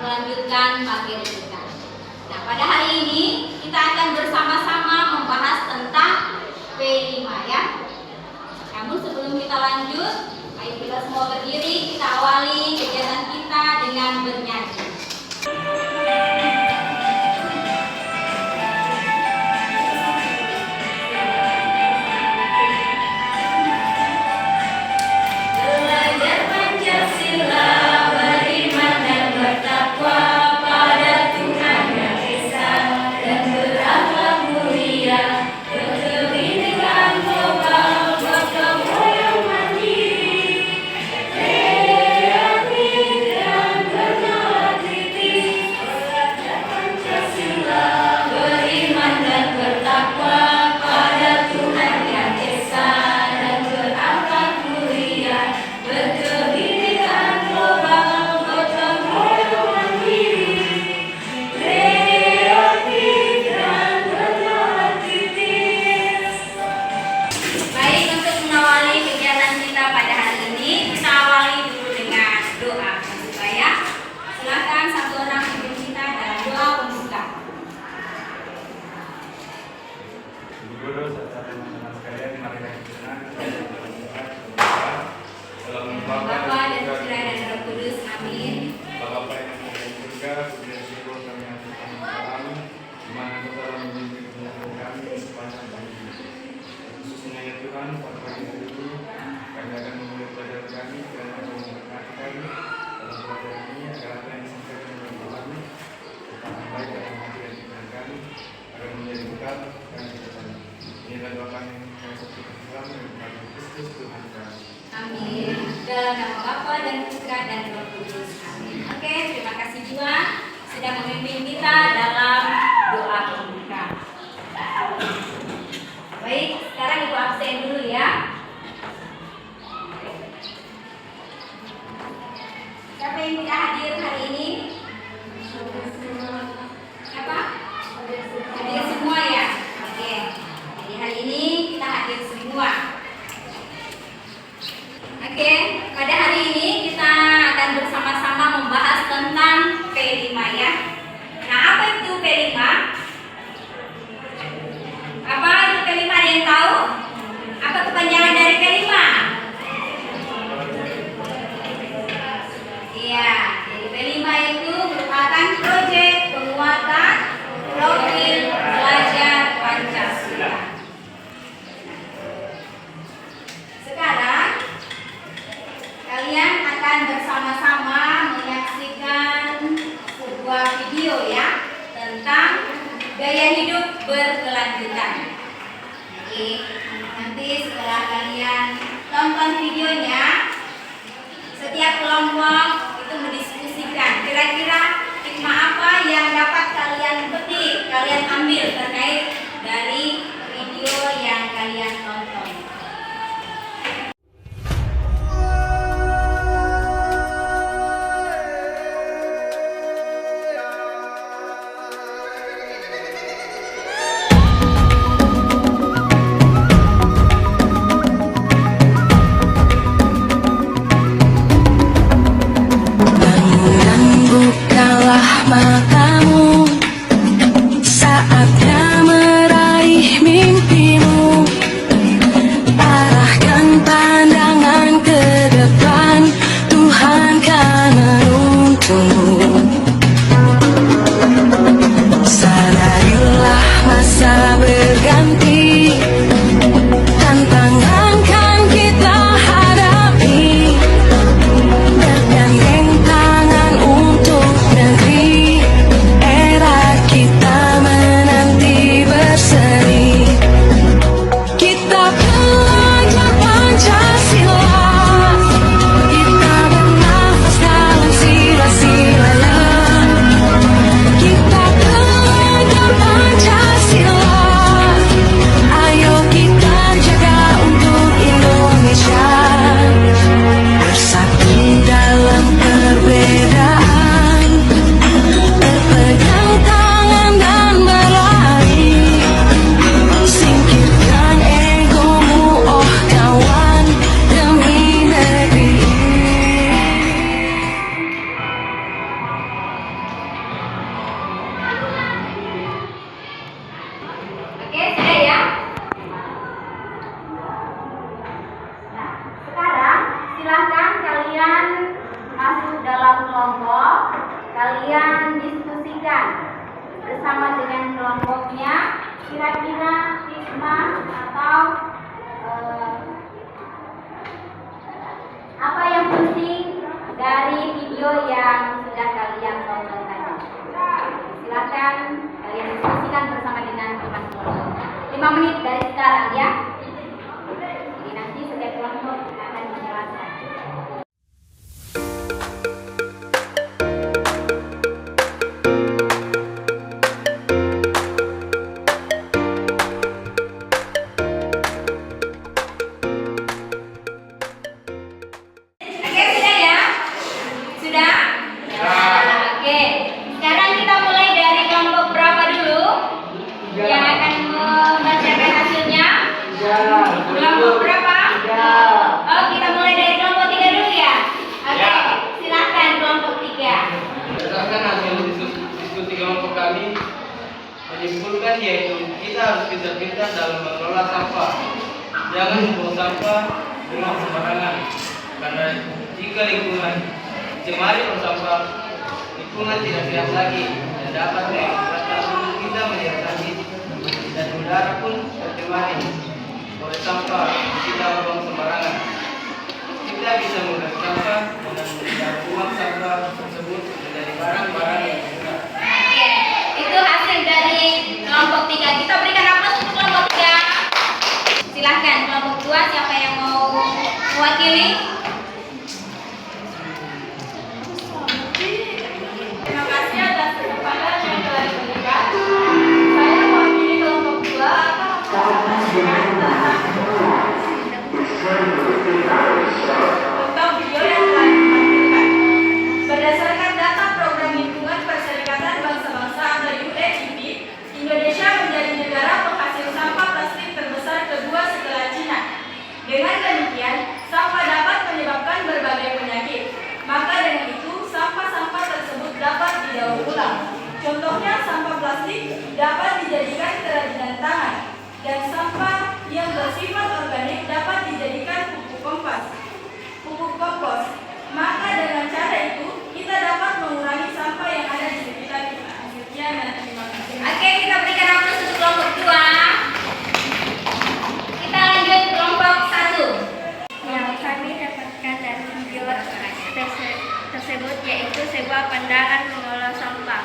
melanjutkan materi kita. Nah, pada hari ini kita akan bersama-sama membahas tentang P5 ya. Namun sebelum kita lanjut, ayo kita semua berdiri, kita awali kegiatan kita dengan bernyanyi. Amin. Dalam nama Bapa dan Putra dan Roh Kudus. Amin. Oke, terima kasih juga sudah memimpin kita dalam doa pembuka. Baik, sekarang Ibu absen dulu ya. Siapa yang tidak hadir hari ini? Siapa? Hadir semua ya? Oke. Jadi hari ini kita hadir semua. Oke, pada hari ini kita akan bersama-sama membahas tentang P5 ya. Nah, apa itu P5? Apa itu P5, ada yang tahu? Apa kepanjangan dari P5? Iya, jadi P5 itu merupakan proyek penguatan profil pelajar Pancasila. Sekarang kalian akan bersama-sama menyaksikan sebuah video ya tentang gaya hidup berkelanjutan. Oke, nanti setelah kalian tonton videonya, setiap kelompok itu mendiskusikan kira-kira hikmah apa yang dapat kalian petik, kalian ambil terkait dari video yang kalian tonton. kalian diskusikan bersama dengan kelompoknya kira-kira hikmah atau apa yang penting dari video yang sudah kalian tonton tadi. Silakan kalian diskusikan bersama dengan teman-teman. 5 menit dari sekarang ya. Jadi nanti setiap kelompok akan menjelaskan. Yang akan membacakan hasilnya? Kelompok berapa? Oh, kita mulai dari kelompok 3 dulu ya? Oke, silahkan kelompok 3. Berdasarkan hasil diskusi kelompok kami menyimpulkan yaitu kita harus pintar-pintar dalam mengelola sampah. Jangan membuang sampah buang sembarangan, karena jika lingkungan dicemari oleh sampah, lingkungan tidak sehat lagi dan dapat mengakibatkan tubuh kita menjadi dan udara pun tercemari oleh sampah kita buang sembarangan. Kita bisa mengurangi sampah dengan membuang sampah tersebut menjadi barang-barang yang berguna. Oke, itu hasil dari kelompok 3. Kita berikan aplaus untuk kelompok 3. Silahkan kelompok 2, siapa yang mau mewakili? Terima kasih atas kesempatan yang telah diberikan. Saya mewakili kelompok 2 akan mempresentasikan tentang video yang telah ditampilkan. Berdasarkan data Program Lingkungan Perserikatan Bangsa-Bangsa atau UNEP, Indonesia menjadi negara penghasil sampah plastik terbesar kedua setelah Cina. Dengan demikian, sampah dapat menyebabkan berbagai penyakit. Maka dengan itu, sampah-sampah tersebut dapat didaur ulang. Contohnya, sampah plastik dapat dijadikan kerajinan tangan, dan sampah yang bersifat organik dapat dijadikan pupuk kompos. Maka dengan cara itu, kita dapat mengurangi sampah yang ada di sekitar kita. Sekian dan terima kasih. Oke, kita berikan aplaus untuk kelompok 2. Kita lanjut kelompok 1. Yang kami dapatkan dari video tersebut yaitu sebuah pandangan mengelola sampah.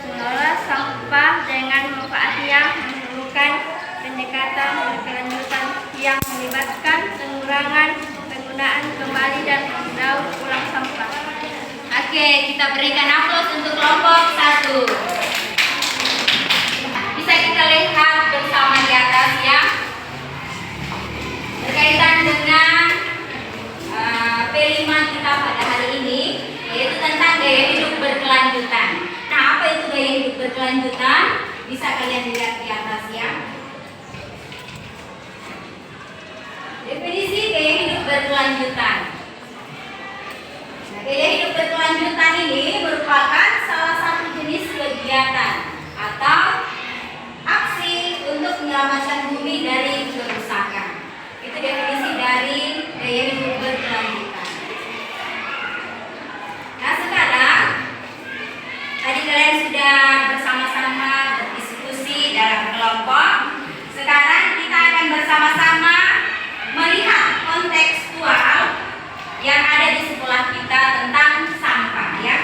Mengelola sampah dengan manfaatnya memerlukan pendekatan berkelanjutan yang melibatkan pengurangan penggunaan kembali dan mendaur ulang sampah. Oke, kita berikan aplaus untuk kelompok 1. Bisa kita lihat bersama di atas ya. Berkaitan dengan P5 kita pada hari ini, yaitu tentang gaya hidup berkelanjutan. Nah, apa itu gaya hidup berkelanjutan? Bisa kalian lihat di atas ya. Definisi gaya hidup berkelanjutan. Nah, gaya hidup berkelanjutan ini merupakan salah satu jenis kegiatan atau aksi untuk menyelamatkan bumi dari kerusakan. Itu definisi dari gaya hidup berkelanjutan. Nah, sekarang tadi kalian sudah bersama-sama berdiskusi dalam kelompok. Sekarang kita akan bersama-sama melihat kontekstual yang ada di sekolah kita tentang sampah ya.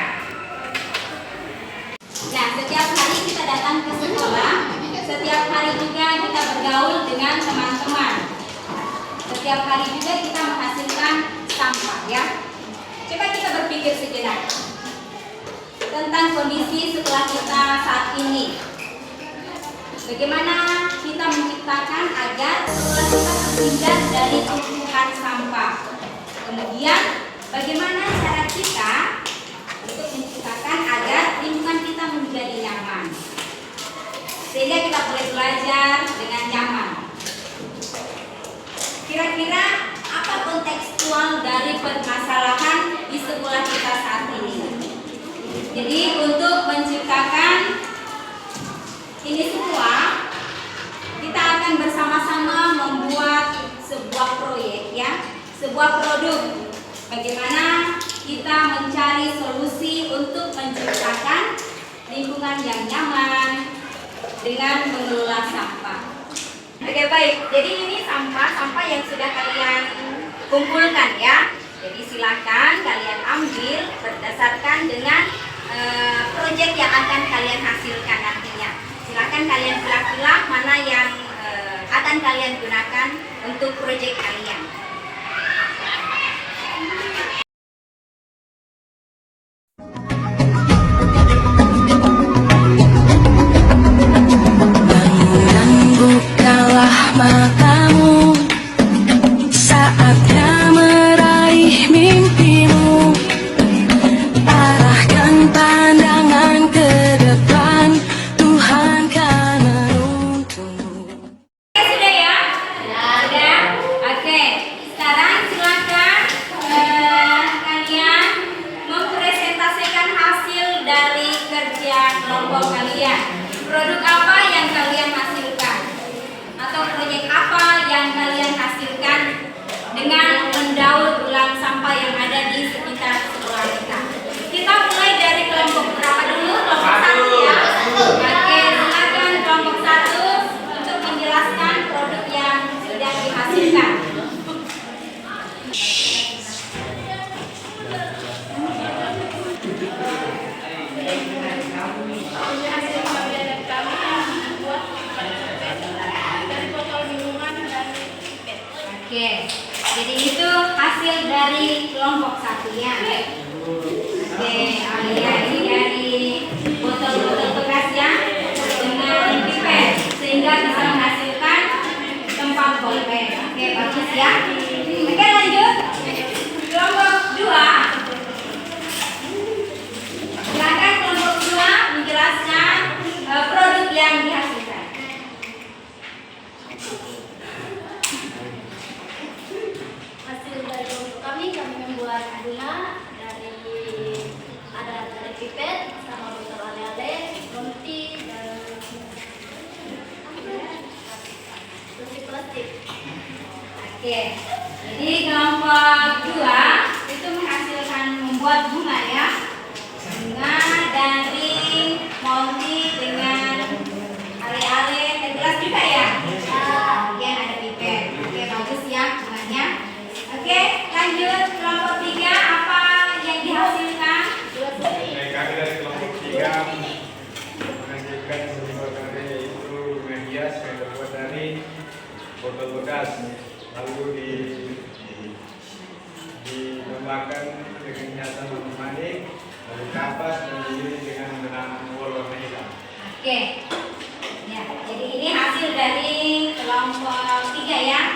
Nah, setiap hari kita datang ke sekolah, setiap hari juga kita bergaul dengan teman-teman. Setiap hari juga kita menghasilkan sampah ya. Coba kita berpikir sejenak tentang kondisi sekolah kita saat ini. Bagaimana kita menciptakan agar sekolah kita terhindar dari tumpukan sampah. Kemudian bagaimana cara kita untuk menciptakan agar lingkungan kita menjadi nyaman, sehingga kita boleh belajar dengan nyaman. Kira-kira apa kontekstual dari permasalahan di sekolah kita saat ini? Jadi untuk menciptakan ini semua, kita akan bersama-sama membuat sebuah proyek ya, sebuah produk. Bagaimana kita mencari solusi lingkungan yang nyaman dengan mengelola sampah. Oke, baik. Jadi ini sampah yang sudah kalian kumpulkan ya. Jadi silakan kalian ambil berdasarkan dengan proyek yang akan kalian hasilkan nantinya. Silakan kalian pilih-pilih mana yang akan kalian gunakan untuk proyek kalian. Bukalah matamu, saatnya meraih mimpimu. Arahkan pandangan ke depan, Tuhan kan menuntunmu. Sudah ya? Sudah? Oke. Sekarang silakan kalian mempresentasikan hasil dari kerja kelompok kalian. Produk apa yang kalian hasilkan? Atau proyek apa yang kalian hasilkan dengan mendaur ulang sampah yang ada di sekitar sekolah kita? Kita mulai dari kelompok berapa dulu? Kelompok 1 ya. Oke, silakan kelompok 1 untuk menjelaskan produk yang sudah dihasilkan. Oke, jadi itu hasil dari kelompok 1-nya. Oke, ini dari botol-botol bekas ya dengan pipet sehingga bisa menghasilkan tempat bolpen. Oke, bagus ya. Oke, lanjut. Kelompok 2. Silakan kelompok 2 menjelaskan produk yang dihasilkan. Hasil dari kelompok kami membuat adunan dari pipet sama botol ale-ale, roti dan plastik. Oke, jadi kelompok 2 itu menghasilkan membuat bunga ya. Bunga dari moldi dengan ale-ale dan gelas juga ya. Kemudian ada pipet. Oke, bagus ya bunganya. Oke, lanjut kelompok 3, apa yang dihasilkan? Kami dari kelompok 3 menghasilkan sebuah karya yaitu bunga hias yang terbuat dari botol bekas, lalu ditambahkan dengan hiasan manik, lalu kapas dan diiris dengan benang wol warna hitam. Oke. Ya, jadi ini hasil dari kelompok 3 ya.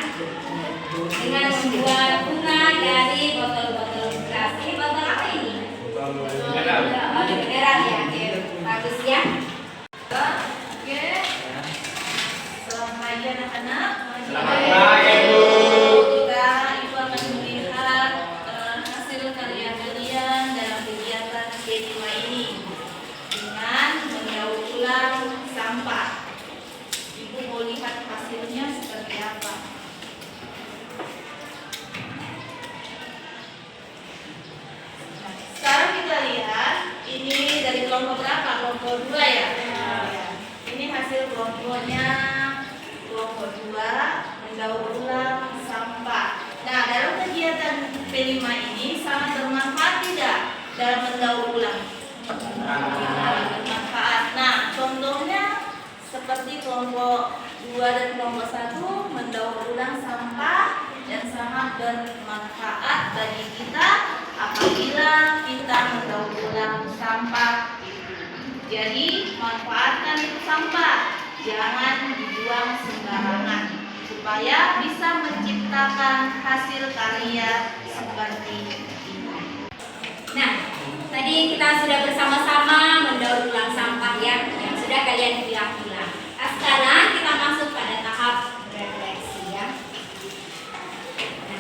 Dengan membuat bunga dari botol-botol bekas. Ini botol apa ini? Botol mineral. Oh, mineral ya. Oke, bagus ya. Oke. Selamat pagi anak-anak. Selamat pagi, Bu. Ibu akan melihat hasil karya kalian dalam kegiatan K5 ini dengan mendaur ulang sampah. Ibu mau lihat hasilnya seperti apa? Sekarang kita lihat ini dari kelompok berapa? Kelompok 2 ya. Ini hasil kelompoknya kelompok 2 mendaur ulang sampah. Nah, dalam kegiatan P5 ini sangat bermanfaat tidak dalam mendaur ulang? Bermanfaat. Nah, contohnya seperti kelompok 2 dan kelompok 1 mendaur ulang sampah dan sangat bermanfaat bagi kita apabila kita mendaur ulang sampah itu. Jadi manfaatkan itu sampah, jangan dibuang sembarangan supaya bisa menciptakan hasil karya seperti ini. Nah, tadi kita sudah bersama-sama mendaur ulang sampah ya, yang sudah kalian pilah-pilah. Nah, sekarang kita masuk pada tahap refleksi ya.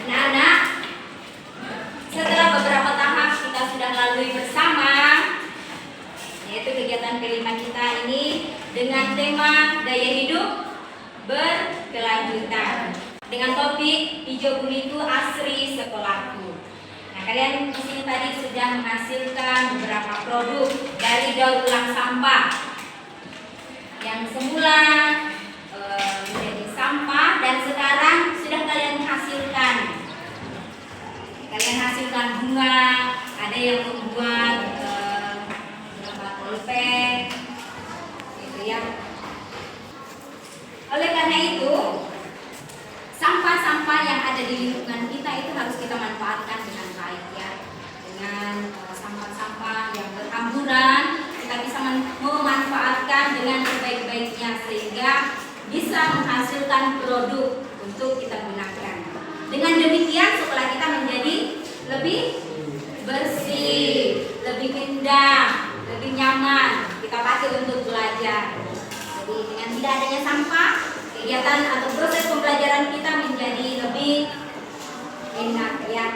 Anak-anak, setelah beberapa tahap kita sudah lalui bersama, yaitu kegiatan P5 kita ini dengan tema daya hidup berkelanjutan dengan topik hijau bumiku asri sekolahku. Nah, kalian di sini tadi sudah menghasilkan beberapa produk dari daur ulang sampah yang semula menjadi sampah dan sekarang sudah kalian hasilkan. Kalian hasilkan bunga, ada yang membuat beberapa pulpen, gitu ya. Oleh karena itu, sampah-sampah yang ada di lingkungan kita itu harus kita manfaatkan dengan baik ya. Dengan sampah-sampah yang berhamburan, kita bisa memanfaatkan dengan sebaik-baiknya sehingga bisa menghasilkan produk untuk kita gunakan. Dengan demikian sekolah kita menjadi lebih bersih, lebih indah, lebih nyaman kita pakai untuk belajar. Jadi dengan tidak adanya sampah, kegiatan atau proses pembelajaran kita menjadi lebih enak ya.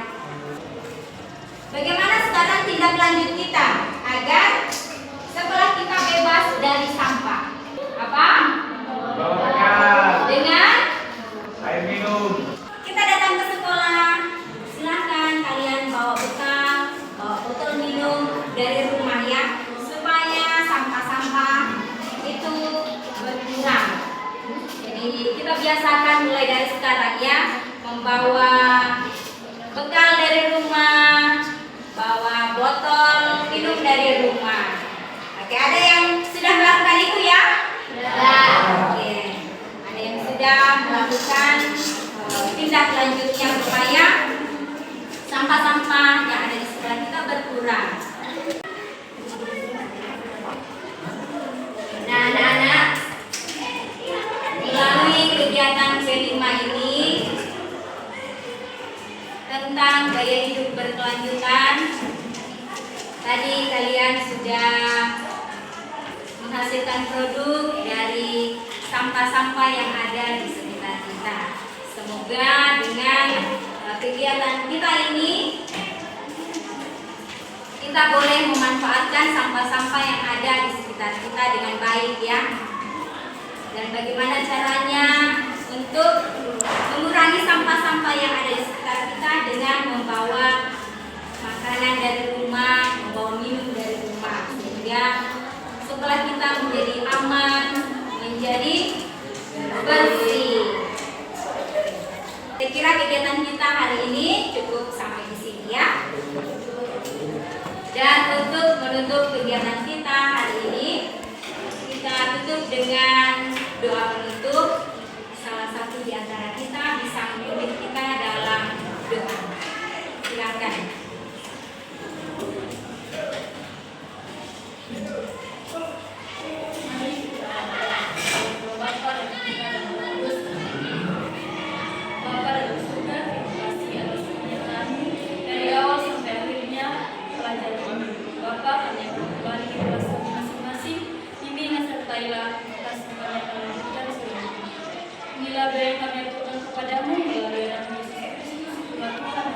Bagaimana sekarang tindak lanjut kita agar sekolah kita bebas dari sampah? Apa? Bawa bekal, Dengan air minum. kita datang ke sekolah, silahkan kalian bawa bekal, bawa botol minum dari rumah ya, supaya sampah-sampah itu berkurang. Jadi kita biasakan mulai dari sekarang ya, membawa bekal dari rumah, bawa botol minum dari rumah. Oke, ada yang sudah melakukan itu ya? Oke. Ada yang sudah melakukan tindak lanjutnya supaya sampah-sampah yang ada di sekolah kita berkurang. Nah, anak-anak, melalui kegiatan P5 ini tentang gaya hidup berkelanjutan, tadi kalian sudah menghasilkan produk dari sampah-sampah yang ada di sekitar kita. Semoga dengan kegiatan kita ini kita boleh memanfaatkan sampah-sampah yang ada di sekitar kita dengan baik ya. Dan bagaimana caranya untuk mengurangi sampah-sampah yang ada di sekitar kita dengan membawa makanan dari rumah, membawa minum dari rumah, sehingga sekolah kita menjadi aman, menjadi bersih. Saya kira kegiatan kita hari ini cukup sampai di sini ya. Dan untuk menutup kegiatan kita hari ini, kita tutup dengan doa penutup. Salah satu di antara kita bisa memimpin kita dalam doa. Silakan. Inilah doa yang kami aturkan kepadamu melalui nama Yesus Kristus, Tuhan Tuhan.